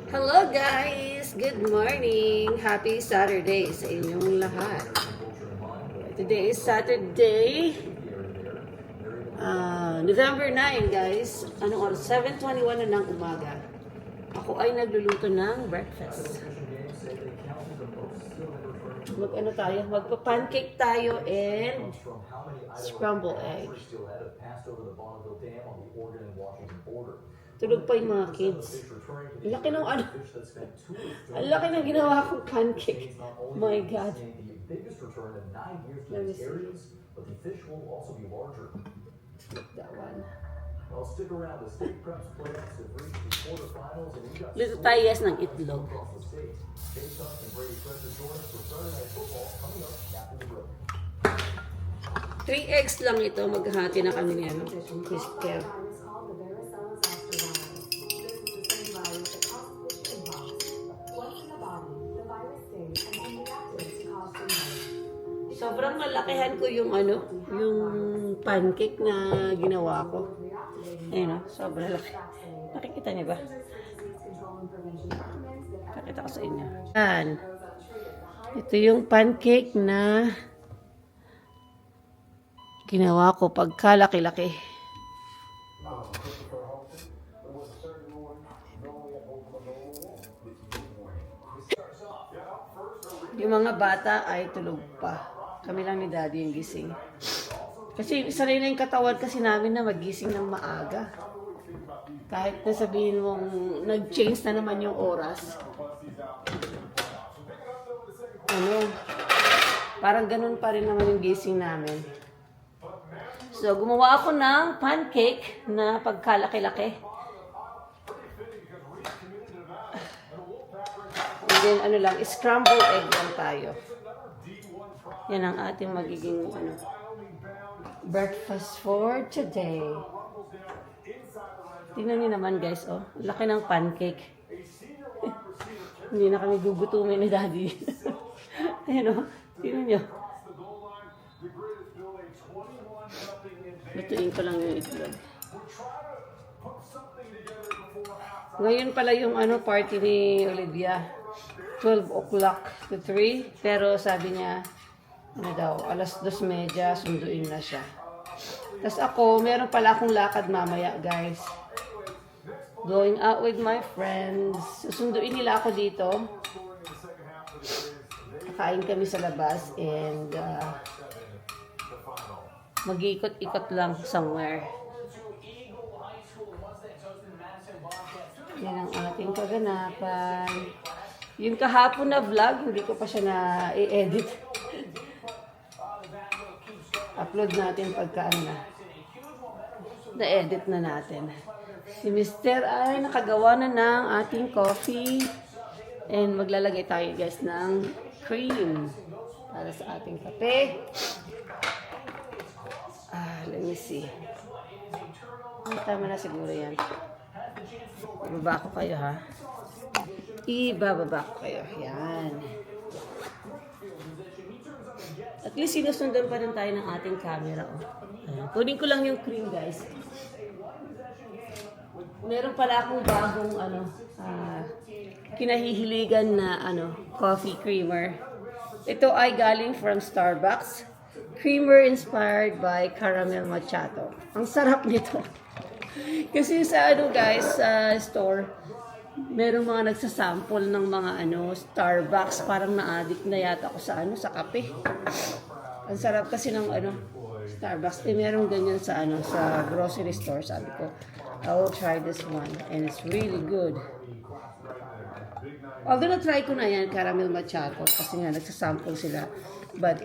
Hello guys! Good morning! Happy Saturday sa inyong lahat. Today is Saturday, November 9 guys. Anong oras? 7:21 na ng umaga. Ako ay nagluluto ng breakfast. Mag-ano tayo? Magpa-pancake tayo and scrambled egg. Tulog pa yung mga kids. Ang laki ng ano. Ang laki ng ginawa kong pancake. My God. Let me see. That one. Luto tayo yes ng itlog. 3 eggs lang ito. Maghahati na kami niya. Whisker. Sobrang malakihan ko yung yung pancake na ginawa ko. Ayun sobrang laki. Nakikita niyo ba? Pakita ko sa inyo. Yan. Ito yung pancake na ginawa ko pagkalaki-laki. Yung mga bata ay tulog pa. Kami lang ni Daddy yung gising. Kasi sanay na yung katawan kasi namin na magising ng maaga. Kahit na sabihin mong nag-change na naman yung oras. Parang ganun pa rin naman yung gising namin. So, gumawa ako ng pancake na pagkalaki-laki. And then, scrambled egg lang tayo. Yan ang ating magiging breakfast for today. Tingnan niyo naman guys, laki ng pancake. Hindi na kami gugutumin ni Daddy. Ayan tingnan niyo. Lutuin ko lang yung itlog. Ngayon pala yung party ni Olivia. 12 o'clock to 3. Pero sabi niya, alas 2:30, sunduin na siya. Tapos ako, meron pala akong lakad mamaya, guys. Going out with my friends. Susunduin nila ako dito. Kain kami sa labas and mag-iikot-ikot lang somewhere. Yan ang ating kaganapan. Yung kahapon na vlog, hindi ko pa siya na-edit. Upload natin pagka na-edit na natin. Si Mr. ay nakagawa na ng ating coffee. And maglalagay tayo guys ng cream para sa ating kape. Let me see. Tama na siguro yan. Ibaba ko kayo ha. Ibababa ko kayo. Yan. At least sinusundan pa rin tayo ng ating camera. Kunin ko lang yung cream guys. Meron pala akong bagong kinahihiligan na coffee creamer. Ito ay galing from Starbucks. Creamer inspired by caramel macchiato. Ang sarap nito. Kasi sa guys, sa store, merong mga nagsasample ng mga Starbucks. Parang na-addict na yata ako sa kape. Ang sarap kasi ng Starbucks. Merong ganyan sa sa grocery store. Sabi ko, I will try this one. And it's really good. Although na-try ko na yan, caramel macchiato. Kasi nga, nagsasample sila. But,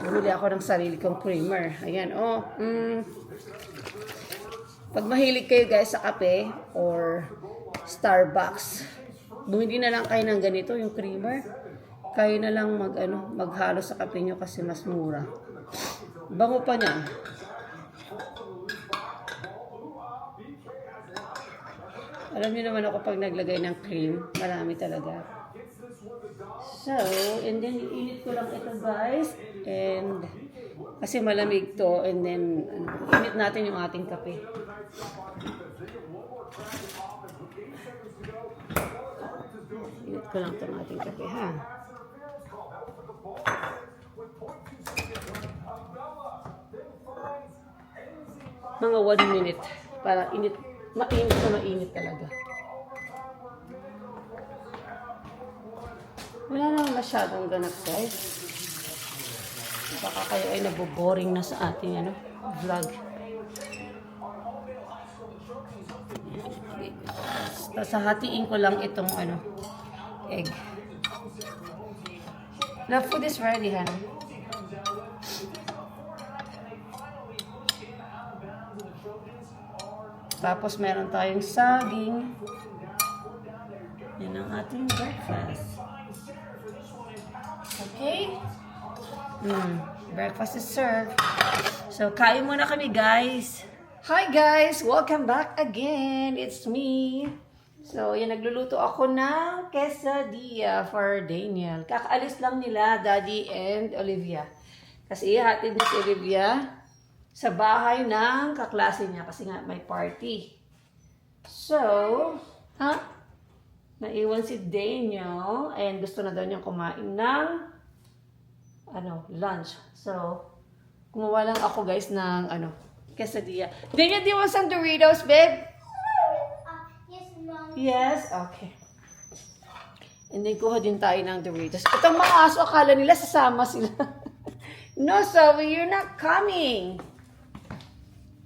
huli ako ng sarili kong creamer. Ayan, pag mahilig kayo guys sa kape or Starbucks, bumili na lang kayo ng ganito, yung creamer. Kayo na lang maghalo sa kape nyo kasi mas mura. Bango pa niya. Alam niyo naman ako pag naglagay ng cream, marami talaga. So, and then iinit ko lang ito guys. And kasi malamig to. And then, init natin yung ating kape. Init ko lang itong ating kape, ha? Mga 1 minute. Para init. Mainit na mainit talaga. Wala naman masyadong ganap, guys. Baka kayo ay naboboring na sa ating vlog. Tapos hahatiin ko lang itong egg. The food is ready, ha? Tapos meron tayong saging. Yan ang ating breakfast. Okay? Breakfast is served. So, kain muna kami, guys. Hi, guys! Welcome back again. It's me. So, yan, nagluluto ako ng quesadilla for Daniel. Kakaalis lang nila, Daddy and Olivia. Kasi ihatid ni si Olivia sa bahay ng kaklase niya kasi nga may party. So, naiwan si Daniel and gusto na daw niyang kumain ng lunch. So, gumawa lang ako, guys, ng quesadilla. Daniel, do you want some Doritos, babe? Yes, Mom. Yes? Okay. And then, kuha din tayo ng Doritos. Itong mga aso, akala nila sasama sila. No, Zoe, you're not coming.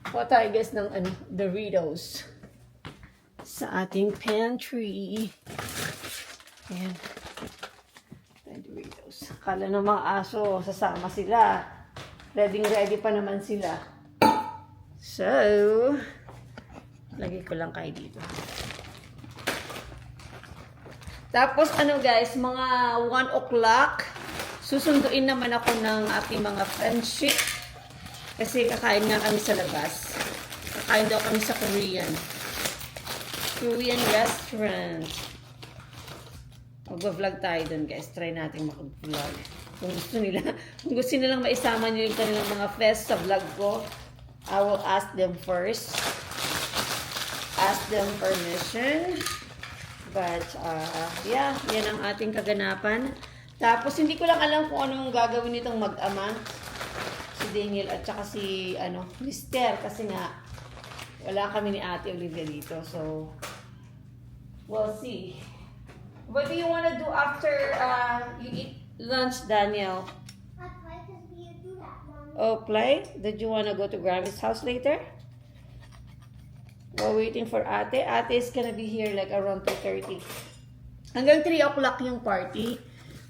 Kuha tayo, guys, ng Doritos sa ating pantry. Ayan. Doritos. Akala ng mga aso, sasama sila. Ready pa naman sila. So, lagay ko lang kayo dito. Tapos, guys, mga 1 o'clock, susunduin naman ako ng aking mga friendship. Kasi kakain nga kami sa labas. Kakain daw kami sa Korean restaurant. Mag-vlog tayo dun, guys. Try natin mag-vlog. Kung gusto nilang maisama nyo yung kanilang mga fest sa vlog ko, I will ask them first. Ask them permission. But, yeah, yan ang ating kaganapan. Tapos, hindi ko lang alam kung anong gagawin nitong mag-ama. Si Daniel at saka si, Mister. Kasi nga, wala kami ni Ate Olivia dito. So, we'll see. What do you want to do after you eat lunch, Daniel? I play because we do that, Mom. Oh, play? Did you want to go to Grammy's house later? We're waiting for Ate. Ate is gonna be here like around 2:30. Hanggang 3 o'clock yung party.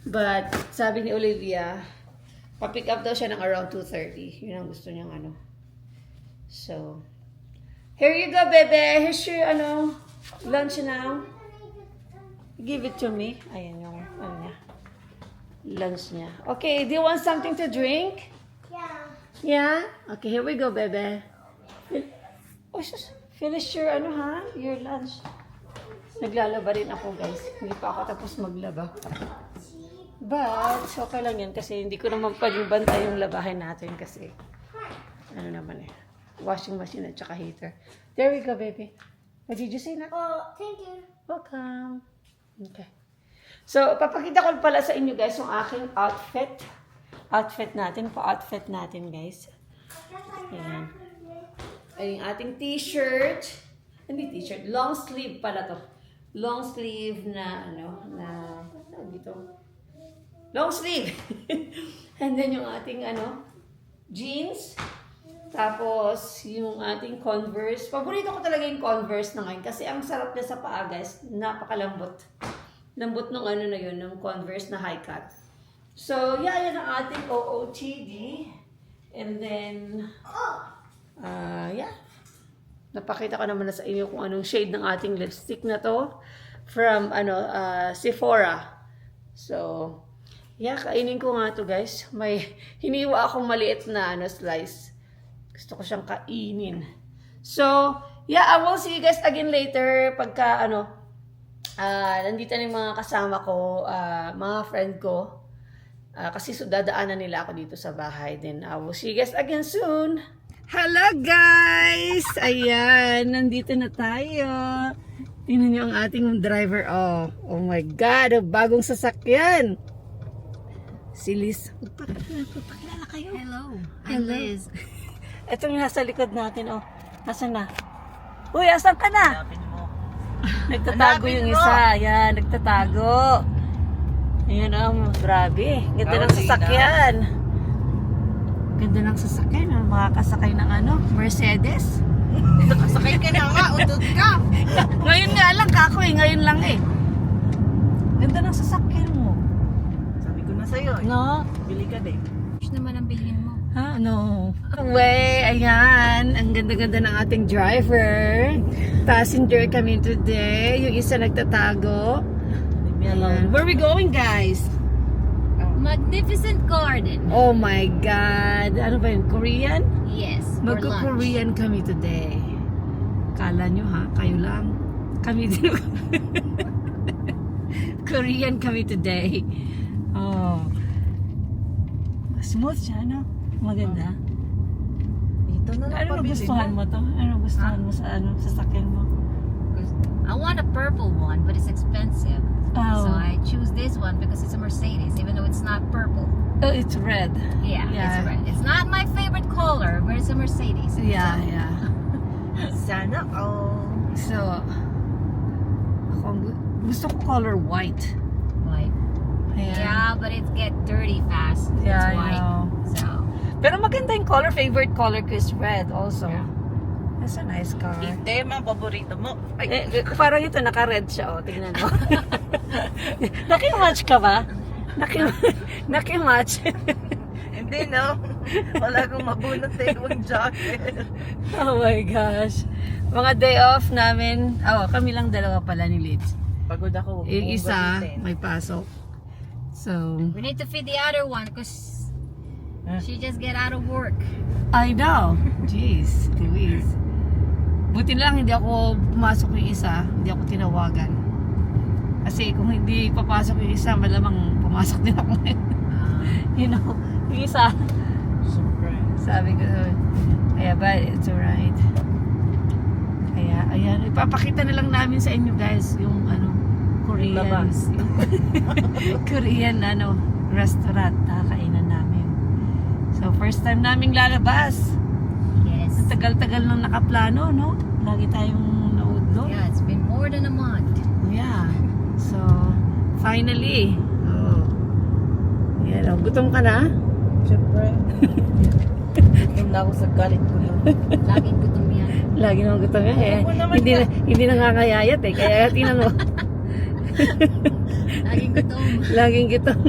But sabi ni Olivia, pa-pick up daw siya ng around 2:30. Yun ang gusto niyang So, here you go, bebe. Here's your lunch now. Give it to me. Ayan yung niya. Lunch niya. Okay, do you want something to drink? Yeah. Yeah? Okay, here we go, bebe. Finish your your lunch. Naglalaba rin ako, guys. Hindi pa ako tapos maglaba. But, okay lang yan kasi hindi ko naman pwedeng bantay yung labahin natin kasi washing machine at saka heater. There we go, baby. What did you say na? Oh, thank you. Welcome. Okay. So, papakita ko pala sa inyo, guys, yung aking outfit. Outfit natin, guys. Ayan. Ay, yung ating t-shirt. Hindi t-shirt. Long sleeve pala to. Long sleeve na, dito. Long sleeve. And then yung ating, jeans. Tapos, yung ating Converse. Paborito ko talaga yung Converse na ngayon. Kasi ang sarap niya sa paa, guys. Napakalambot. Lambot ng na yun, ng Converse na high cut. So, yeah, yan ang ating OOTD. And then, yeah. Napakita ko naman na sa inyo kung anong shade ng ating lipstick na to. From, Sephora. So, yeah, kainin ko nga to, guys. May hiniwa akong maliit na, slice. Gusto ko siyang kainin. So, yeah, I will see you guys again later pagka, nandito na yung mga kasama ko, mga friend ko. Kasi dadaanan nila ako dito sa bahay. Then, I will see you guys again soon. Hello, guys! Ayan, nandito na tayo. Tingnan niyo ang ating driver. Oh my God, bagong sasakyan. Si Liz. Magpakilala kayo. Hello, I'm I'm Liz. Ito yung nasa likod natin. Nasaan na? Uy, asan ka na? Nagtatago yung isa. Yan, nagtatago. Ayan, grabe. Ganda ng sasakyan. Ganda ng sasakyan. Makakasakay ng Mercedes. Nakasakay ka na nga, udod ka. Ngayon nga lang, kako ngayon lang Ganda ng sasakyan mo. Sabi ko na sa'yo, No? bili ka din. Which naman ang bilhin mo? No. Way, ayan. Ang ganda-ganda ng ating driver. Passenger kami today. Yung isa nagtatago. Ayan. Where are we going, guys? Magnificent Garden. Oh my God. Ano ba yun? Korean? Yes, for lunch. Magko-Korean kami today. Kala nyo ha? Kayo lang. Kami din. Korean kami today. Oh. Smooth siya, no? Maganda. Dito na lang Ano pabili gustuhan mo to? Ano gustuhan mo sa sasakyan mo? I want a purple one, but it's expensive. Oh. So I choose this one because it's a Mercedes, even though it's not purple. Oh, it's red. Yeah, Yeah. it's red. It's not my favorite color, but it's a Mercedes. Yeah, yeah. Sana all So, gusto ko color white. white. Ayan. Yeah, but it get dirty fast. Yeah, I it's white. know. So Pero maganda yung color. Favorite color ko is red also. Yeah. That's a nice car. tema paborito mo. Parang ito, naka-red siya. Tingnan mo. Naki-match ka ba? Naki-match. Hindi no. Wala akong mabunot yung jacket. Oh my gosh. Mga day off namin. Kami lang dalawa pala ni Liz. Pagod ako. Yung isa, may pasok. So, We need to feed the other one because she just get out of work. I know. Jeez, Luis. Buti lang hindi ako pumasok yung isa, hindi ako tinawagan. Kasi kung hindi papasok yung isa, malamang pumasok din ako ngayon. You know, yung isa, sabi ko, kaya but it's alright. Kaya, ayan, ipapakita na lang namin sa inyo guys, yung Korean. Labas. Korean, restaurant, kainan namin. So, first time naming lalabas. Yes. Tagal-tagal nang nakaplano, no? Lagi tayong naudlo. Yeah, it's been more than a month. Yeah. So, finally. Yan, gutom ka na? Siyempre. Gutom na ako sa galit ko lang. Laging gutom yan. Lagi naman gutom yan eh. Hindi nangangayayat eh. Kaya tingnan mo. Laging gutom. Laging gutom.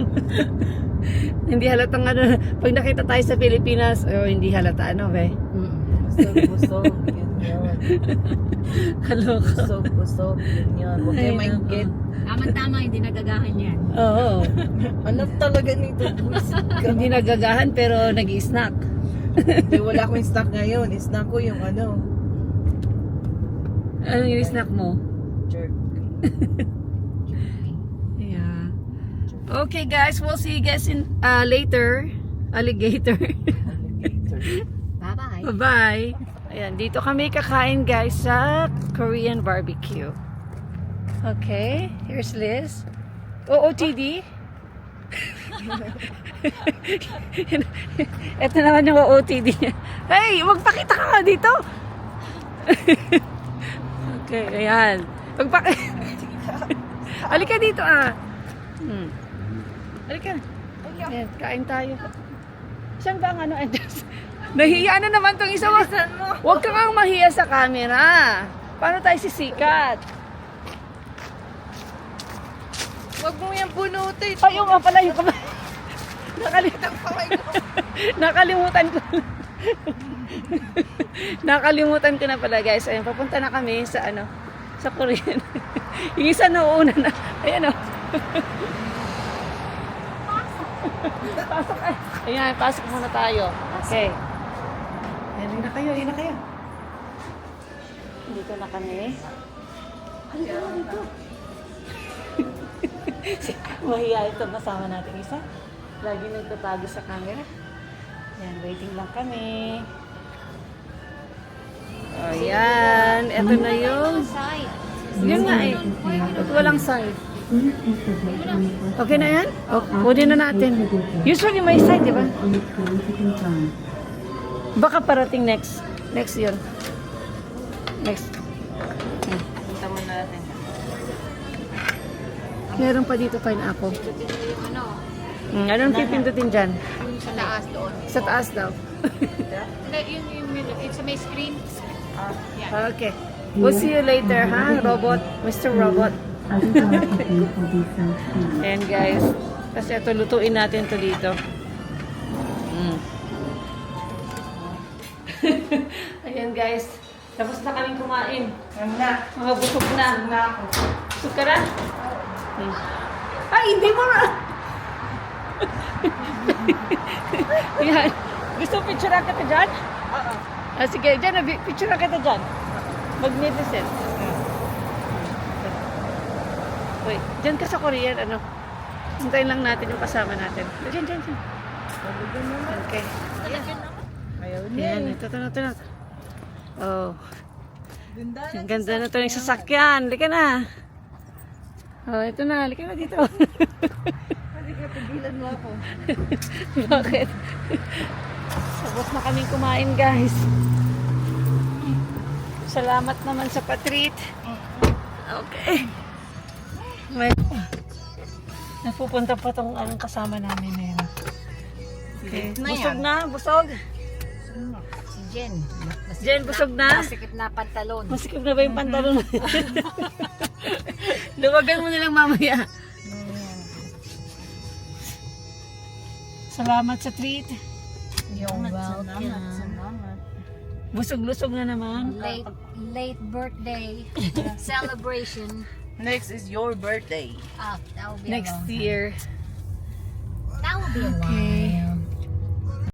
Hindi halatang pag nakita tayo sa Pilipinas, hindi halata be? Busog, yun. Kaloka. Busog, yun. Huwag kayo maingit. Tama-tama, hindi nagagahan yan. Oo. Ano talaga nito? Hindi nagagahan pero nag-i-snack. Hindi, wala akong stock ngayon. Snack ko yung Ano yung snack mo? jerk. Yeah. Okay guys, we'll see you guys in later. Alligator. Bye-bye. Bye-bye. Ayan, dito kami kakain guys sa Korean barbecue. Okay, here's Liz. OOTD. Ito naman yung OOTD niya. Hey, magpakita ka nga dito. Okay, ayan. Halika dito Halika. Ayan, kain tayo. Saan ba ang entrance? Nahiya na naman tong isa. Huwag ka nga mahiya sa camera. Paano tayo sisikat? Huwag mo yung bunutin. Ay, yung nga pala yung kamay. Nakalimutan ko. Nakalimutan ko na pala guys. Ayun, papunta na kami sa sa Korean. Yung isa nauuna na. Ayan Pasok ay. Ayan, pasok muna tayo. Okay. Ayan na kayo, ayan na kayo. Dito na kami. Halika na dito. Mahiya ito kasama natin isa. Lagi nagtatago sa camera. Yan, waiting lang kami. O yan, ito na yung Yun nga eh. At walang side. Okay na yan? O, kunin na natin. Usually may side, di ba? Baka parating next. Next year. Next. Punta mo natin. Meron pa dito pineapple. Ano? Anong pipindutin dyan? Yung sa taas doon. Sa taas daw. Hindi, yung sa may screen. Okay. We'll see you later, ha? Robot. Mr. Robot. Ayan, guys. Kasi ito, lutuin natin to dito. Ayan, guys. Tapos na kaming kumain. Mga busog na. Busog ka na? Ay, hindi mo na. Yan. Gusto picture kita dyan? Oo. Ah, sige, dyan, picture kita dyan. Magnificent. Wait, dyan ka sa Korean, ano? Hintayin lang natin yung kasama natin. Dyan. Okay. Ayaw Yan, ito. Oh. Ang ganda na ito ng sasakyan. Lika na. Oh, ito na. Lika na dito. Hindi ka pigilan mo ako. Bakit? Sabot na kaming kumain, guys. Salamat naman sa patreat. Okay. May napupunta pa tong anong kasama namin na yun. Okay. Busog na? Busog? Si Jen. Jen, busog na? Masikip na pantalon. Masikip na ba yung pantalon? Luwagan mo nilang mamaya. Salamat sa treat. You're welcome. Salamat. Busog-lusog na naman. Late birthday celebration. Next is your birthday. Ah, that will be Next a long year. That will be a long Okay.